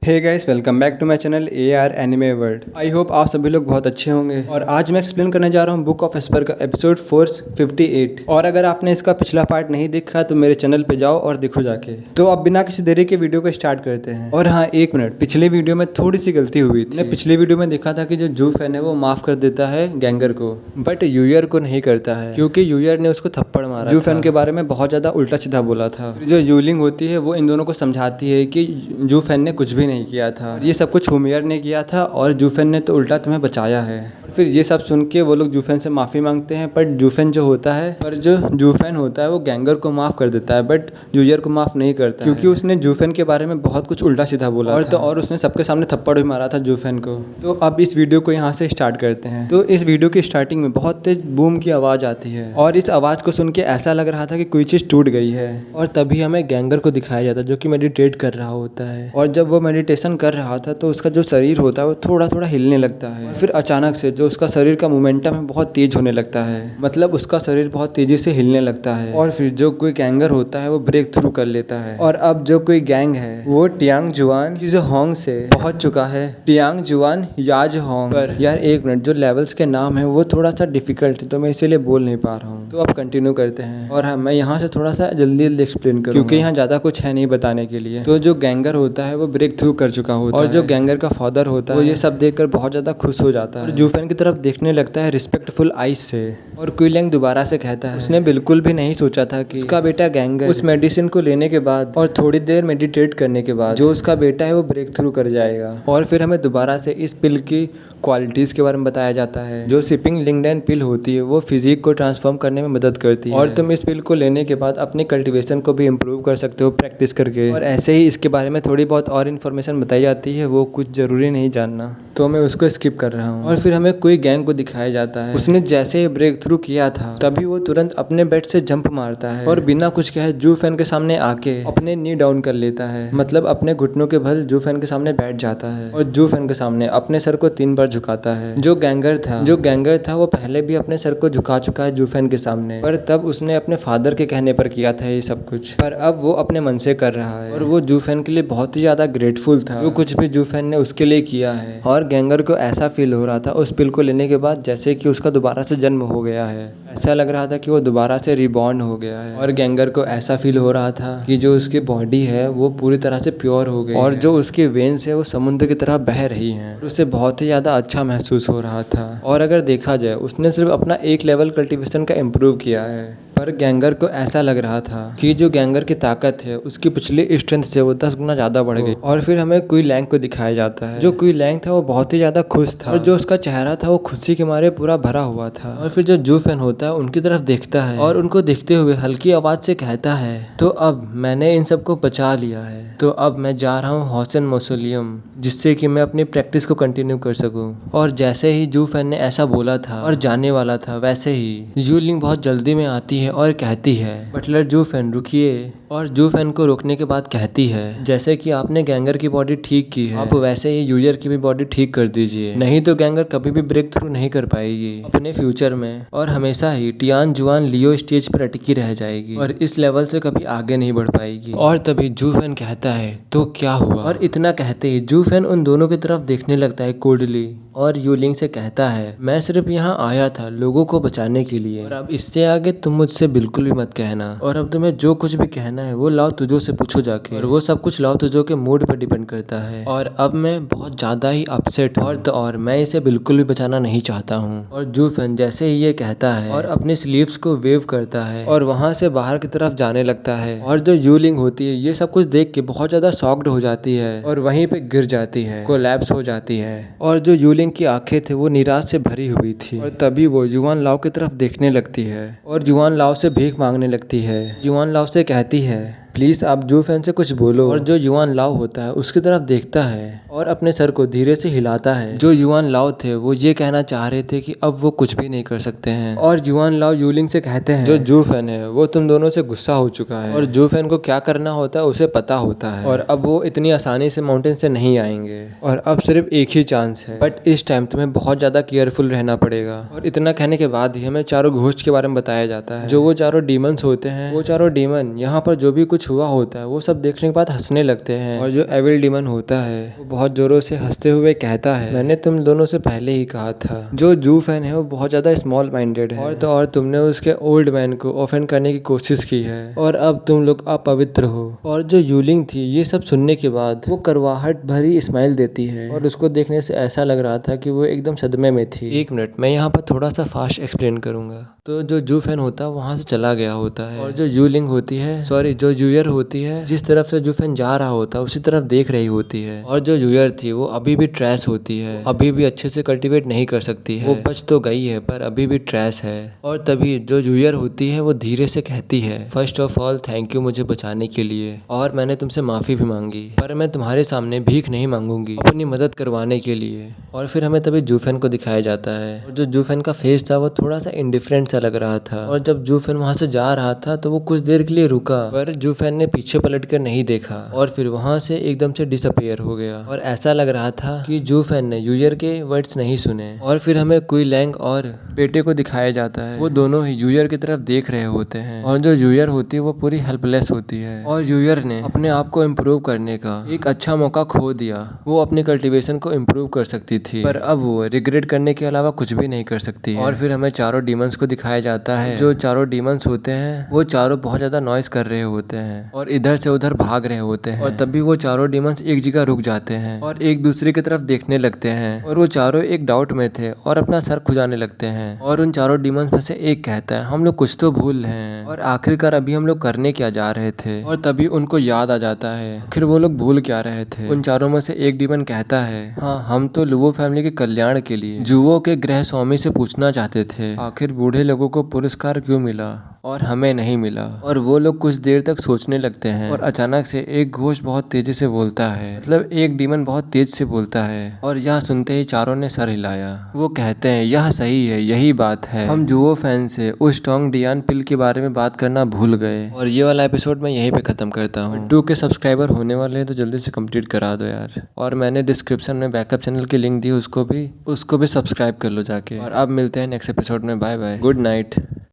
Hey guys, welcome back to my channel AR anime world. I hope आप सभी लोग बहुत अच्छे होंगे। और आज मैं एक्सप्लेन करने जा रहा हूँ बुक ऑफ एस्पर का एपिसोड 458। और अगर आपने इसका पिछला पार्ट नहीं देखा तो मेरे चैनल पे जाओ और देखो जाके। तो अब बिना किसी देरी के वीडियो को स्टार्ट करते हैं। और हाँ, एक मिनट, पिछले वीडियो में थोड़ी सी गलती हुई थी। मैंने पिछले वीडियो में देखा था कि जो जू फैन है वो माफ कर देता है गैंगर को, बट यूयर को नहीं करता है क्योंकि यूयर ने उसको थप्पड़ मारा। जू फैन के बारे में बहुत ज्यादा उल्टा सीधा बोला था। जो यूलिंग होती है वो इन दोनों को समझाती है कि जू फैन ने कुछ भी नहीं किया था, ये सब कुछ हुमियर ने किया था और जूफेन ने तो उल्टा तुम्हें बचाया है। फिर ये सब सुन के वो लोग जूफेन से माफ़ी मांगते हैं, बट जूफेन जो होता है जूफेन होता है वो गैंगर को माफ़ कर देता है, बट यूयर को माफ़ नहीं करता क्योंकि उसने जूफेन के बारे में बहुत कुछ उल्टा सीधा बोला और उसने सबके सामने थप्पड़ भी मारा था जूफेन को। तो अब इस वीडियो को यहाँ से स्टार्ट करते हैं। तो इस वीडियो की स्टार्टिंग में बहुत तेज बूम की आवाज़ आती है और इस आवाज़ को सुन के ऐसा लग रहा था कि कोई चीज़ टूट गई है। और तभी हमें गैंगर को दिखाया जाता है जो कि मेडिटेट कर रहा होता है। और जब वो मेडिटेशन कर रहा था तो उसका जो शरीर होता है वो थोड़ा थोड़ा हिलने लगता है। फिर अचानक से जो उसका शरीर का मोमेंटम है बहुत तेज होने लगता है, मतलब उसका शरीर बहुत तेजी से हिलने लगता है। और फिर जो कोई गैंगर होता है वो ब्रेक थ्रू कर लेता है। और अब जो कोई गैंग है वो टियांग जुआन की जो होंग से पहुंच चुका है। टियांग जुआन याज होंग पर यार एक मिनट, जो लेवल्स के नाम है वो थोड़ा सा डिफिकल्ट है तो मैं इसीलिए बोल नहीं पा रहा हूँ। तो अब कंटिन्यू करते हैं। और हाँ, मैं यहाँ से थोड़ा सा जल्दी जल्दी एक्सप्लेन करूँ क्योंकि यहाँ ज्यादा कुछ है नहीं बताने के लिए। तो जो गैंगर होता है वो ब्रेक थ्रू कर चुका होता है और जो गैंगर का फादर होता है वो ये सब देखकर बहुत ज्यादा खुश हो जाता है और जूफेन की तरफ देखने लगता है रिस्पेक्टफुल आइज से। और क्विलिंग दोबारा से कहता है उसने बिल्कुल भी नहीं सोचा था कि उसका बेटा गैंगर उस मेडिसिन को लेने के बाद और थोड़ी देर मेडिटेट करने के बाद जो उसका बेटा है वो ब्रेक थ्रू कर जाएगा। और फिर हमें दोबारा से इस पिल की क्वालिटीज के बारे में बताया जाता है। जो सिपिंग लिंगडेन पिल होती है वो फिजिक को ट्रांसफॉर्म करने में मदद करती है और तुम इस पिल को लेने के बाद अपनी कल्टीवेशन को भी इम्प्रूव कर सकते हो प्रैक्टिस करके। और ऐसे ही इसके बारे में थोड़ी बहुत और इन्फॉर्मेशन बताई जाती है, वो कुछ जरूरी नहीं जानना, तो मैं उसको स्किप कर रहा हूँ। और फिर हमें कोई गैंग को दिखाया जाता है। उसने जैसे ही ब्रेक थ्रू किया था तभी वो तुरंत अपने बेड से जंप मारता है और बिना कुछ कहे जू फैन के सामने आके अपने नी डाउन कर लेता है, मतलब अपने घुटनों के बल जू फैन के सामने बैठ जाता है और जू फैन के सामने अपने सर को 3 बार झुकाता है। जो गैंगर था वो पहले भी अपने सर को झुका चुका है जू फैन के सामने, पर तब उसने अपने फादर के कहने पर किया था ये सब कुछ, पर अब वो अपने मन से कर रहा है। और वो जू फैन के लिए बहुत ही ज्यादा ग्रेटफुल था जो कुछ भी जू फैन ने उसके लिए किया है। और गैंगर को ऐसा फील हो रहा था उस पिल को लेने के बाद जैसे कि उसका दोबारा से जन्म हो गया है। ऐसा लग रहा था कि वो दोबारा से रिबॉर्न हो गया है। और गैंगर को ऐसा फील हो रहा था कि जो उसकी बॉडी है वो पूरी तरह से प्योर हो गई और जो उसकी वेन्स है वो समुद्र की तरह बह रही हैं। और उसे बहुत ही ज्यादा अच्छा महसूस हो रहा था। और अगर देखा जाए उसने सिर्फ अपना एक लेवल कल्टीवेशन का इम्प्रूव किया है, पर गैंगर को ऐसा लग रहा था कि जो गैंगर की ताकत है उसकी पिछली स्ट्रेंथ से वो 10 गुना ज्यादा बढ़ गई। और फिर हमें क्वी लैंग को दिखाया जाता है। जो क्वी लैंग था वो बहुत ही ज्यादा खुश था और जो उसका चेहरा था वो खुशी के मारे पूरा भरा हुआ था। और फिर जो जू फैन होता है उनकी तरफ देखता है और उनको देखते हुए हल्की आवाज से कहता है, तो अब मैंने इन सबको बचा लिया है, तो अब मैं जा रहा हूँ हॉसन मौसोलियम, जिससे कि मैं अपनी प्रैक्टिस को कंटिन्यू कर सकूं। और जैसे ही जू फैन ने ऐसा बोला था और जाने वाला था, वैसे ही यूलिंग बहुत जल्दी में आती है और कहती है, बटलर जू फैन रुकिए। और जू फैन को रोकने के बाद कहती है, जैसे कि आपने गैंगर की बॉडी ठीक की है, आप वैसे ही यूयर की भी बॉडी ठीक कर दीजिए, नहीं तो गैंगर कभी भी ब्रेक थ्रू नहीं कर पाएगी अपने फ्यूचर में और हमेशा ही टियान जुआन लियो स्टेज पर अटकी रह जाएगी और इस लेवल से कभी आगे नहीं बढ़ पाएगी। और तभी जू फैन कहता है, तो क्या हुआ? और इतना कहते ही जू फैन उन दोनों की तरफ देखने लगता है कोल्डली और यूलिंग से कहता है, मैं सिर्फ यहाँ आया था लोगों को बचाने के लिए और अब इससे आगे तुम मुझसे बिल्कुल भी मत कहना। और अब तुम्हें जो कुछ भी कहना है वो लाओ तुझो से पूछो जाके, और वो सब कुछ लाओ तुझो के मूड पर डिपेंड करता है। और अब मैं बहुत ज्यादा ही अपसेट हूँ और मैं इसे बिल्कुल भी बचाना नहीं चाहता हूँ। और जू फैन जैसे ही ये कहता है और अपने स्लीव्स को वेव करता है और वहां से बाहर की तरफ जाने लगता है। और जो यूलिंग होती है ये सब कुछ देख के बहुत ज्यादा शॉक्ड हो जाती है और वहीं पे गिर जाती है, कोलैप्स हो जाती है। और जो यूलिंग की आंखें थे वो निराश से भरी हुई थी और तभी वो युआन लाओ की तरफ देखने लगती है और युआन लाओ से भीख मांगने लगती है। युआन लाओ से कहती है, प्लीज आप जू फैन से कुछ बोलो। और जो युआन लाओ होता है उसकी तरफ देखता है और अपने सर को धीरे से हिलाता है। जो युआन लाओ थे वो ये कहना चाह रहे थे कि अब वो कुछ भी नहीं कर सकते हैं। और युआन लाओ यूलिंग से कहते हैं, जो जू फैन है वो तुम दोनों से गुस्सा हो चुका है और जू फैन को क्या करना होता है उसे पता होता है और अब वो इतनी आसानी से माउंटेन से नहीं आएंगे और अब सिर्फ एक ही चांस है, बट इस टाइम तुम्हें बहुत ज्यादा केयरफुल रहना पड़ेगा। और इतना कहने के बाद ही हमें चारों घोस्ट के बारे में बताया जाता है। जो वो चारों डीमंस होते हैं, वो चारों डीमन यहाँ पर जो भी कुछ कुछ हुआ होता है वो सब देखने के बाद हंसने लगते हैं। और जो एविल डीमन होता है वो बहुत जोरों से हंसते हुए कहता है, मैंने तुम दोनों से पहले ही कहा था। जो जू फैन है वो बहुत ज्यादा स्मॉल माइंडेड है, और तो और तुमने उसके ओल्ड मैन को ऑफेंड करने की कोशिश की है और अब तुम लोग अपवित्र हो। और जो यूलिंग थी ये सब सुनने के बाद वो करवाहट भरी स्माइल देती है और उसको देखने से ऐसा लग रहा था कि वो एकदम सदमे में थी। एक मिनट, मैं यहाँ पर थोड़ा सा फास्ट एक्सप्लेन करूंगा। तो जो जू फैन होता है वहां से चला गया होता है, और जो यूलिंग होती है, सॉरी जो यूयर होती है, जिस तरफ से जू फैन जा रहा होता है उसी तरफ देख रही होती है। और जो यूयर थी वो अभी भी ट्रैश होती है, अभी भी अच्छे से कल्टीवेट नहीं कर सकती है। वो बच तो गई है पर अभी भी ट्रैश है। और तभी जो यूयर होती है वो धीरे से कहती है, first of all thank you मुझे बचाने के लिए, और मैंने तुमसे माफी भी मांगी, पर मैं तुम्हारे सामने भीख नहीं मांगूंगी अपनी मदद करवाने के लिए। और फिर हमें तभी जूफेन को दिखाया जाता है, और जो जूफेन का फेस था वो थोड़ा सा इंडिफरेंट सा लग रहा था। और जब जूफेन वहां से जा रहा था तो वो कुछ देर के लिए रुका, पर जूफेन ने पीछे पलट कर नहीं देखा और फिर वहां से एकदम से डिसअपियर हो गया। और ऐसा लग रहा था कि जूफेन ने यूयर के वर्ड्स नहीं सुने। और फिर हमें कुई लैंग और बेटे को दिखाया जाता है, वो दोनों ही यूयर की तरफ देख रहे होते हैं। और जो यूयर होती है वो पूरी हेल्पलेस होती है, और यूयर ने अपने आप को इम्प्रूव करने का एक अच्छा मौका खो दिया। वो अपने कल्टीवेशन को इम्प्रूव कर सकती थी, पर अब वो रिग्रेट करने के अलावा कुछ भी नहीं कर सकती है। और फिर हमें चारों डीमंस को दिखाया जाता है। जो चारों डीमंस होते हैं वो चारों बहुत ज्यादा नॉइस कर रहे होते हैं और इधर से उधर भाग रहे होते हैं। और तभी वो चारों डीमंस एक जगह रुक जाते हैं और एक दूसरे की तरफ देखने लगते हैं, और वो चारों एक डाउट में थे और अपना सर खुजाने लगते हैं। और उन चारों डीमंस में से एक कहता है, हम लोग कुछ तो भूल रहे हैं, और आखिरकार अभी हम लोग करने क्या जा रहे थे। और तभी उनको याद आ जाता है आखिर वो लोग भूल क्या रहे थे। उन चारों में से एक डीमन कहता है, हाँ हम तो लुवो फैमिली के कल्याण के लिए जुओ के ग्रह स्वामी से पूछना चाहते थे, आखिर बूढ़े लोगों को पुरस्कार क्यों मिला और हमें नहीं मिला। और वो लोग कुछ देर तक सोचने लगते हैं, और अचानक से एक घोष बहुत तेजी से बोलता है, मतलब एक डीमन बहुत तेज से बोलता है। और यह सुनते ही चारों ने सर हिलाया। वो कहते हैं, यह सही है, यही बात है, हम जुओ फैन से उस टोंग डियान पिल के बारे में बात करना भूल गए। और ये वाला एपिसोड मैं यहीं पे खत्म करता हूँ। 2 के सब्सक्राइबर होने वाले हैं तो जल्दी से कंप्लीट करा दो यार। और मैंने डिस्क्रिप्शन में बैकअप चैनल की लिंक दी, उसको भी सब्सक्राइब कर लो जाके। और अब मिलते हैं नेक्स्ट एपिसोड में। Bye bye, good night.